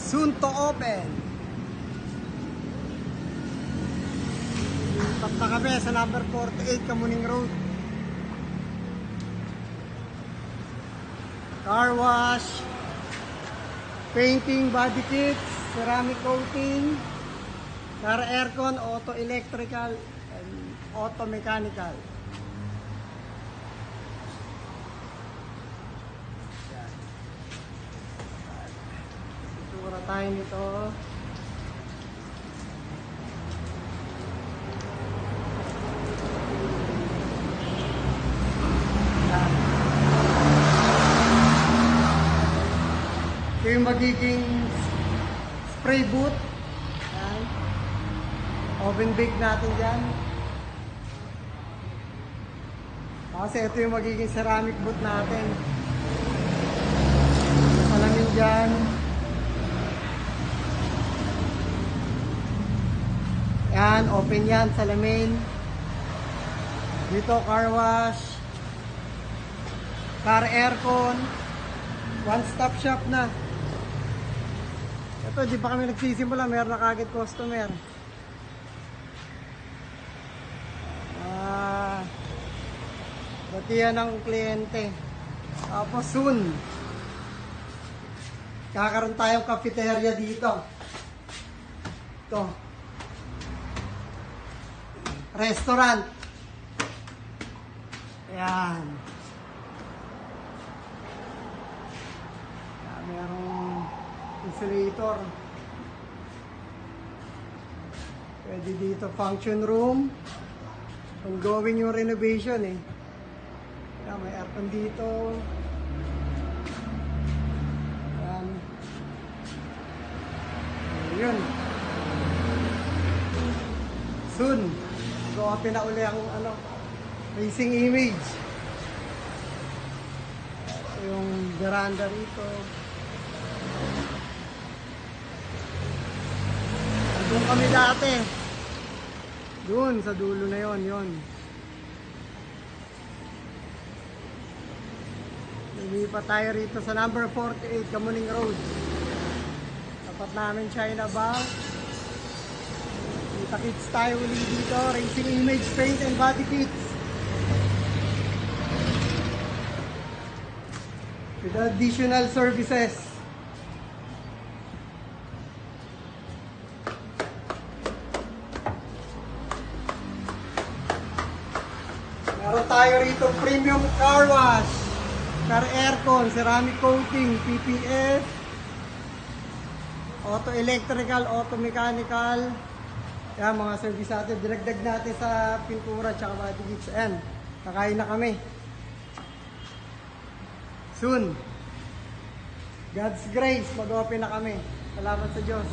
Soon to open. Lipat na kami sa number 48 Kamuning Road. Car wash, painting, body kits, ceramic coating, car aircon, auto electrical, and auto mechanical. Yan. Itura tayo nito. Ito yung magiging spray booth. Ayan. Oven bake natin dyan. Kasi ito yung magiging ceramic booth natin. Salamin dyan. Ayan, open yan, salamin. Dito car wash, car aircon, one stop shop na. Ito, di pa kami nagsisimula, meron na kagad customer. Batiyan ng kliyente. Tapos soon, kakaroon tayong cafeteria dito. Ito. Restaurant. Ayan. Merong insulator. Pwede dito function room. Ongoing yung renovation eh. Ayan, may aircon dito. Ayan. Ayun. Soon, go-open na uli ang racing image. Ito yung veranda rito. Doon kami dati. Doon, sa dulo na yon, yon. Lumipat tayo rito sa number 48 Kamuning Road. Tapat namin China Bank. Kita kits tayo ulit dito. Racing image, paint and body kits. With additional services. Meron tayo rito premium car wash, car aircon, ceramic coating, PPF, auto electrical, auto mechanical. Yan mga service natin. Dinagdag natin sa pintura at body kits. Ayan, kakain na kami. Soon, God's grace, mag-open na kami. Salamat sa Diyos.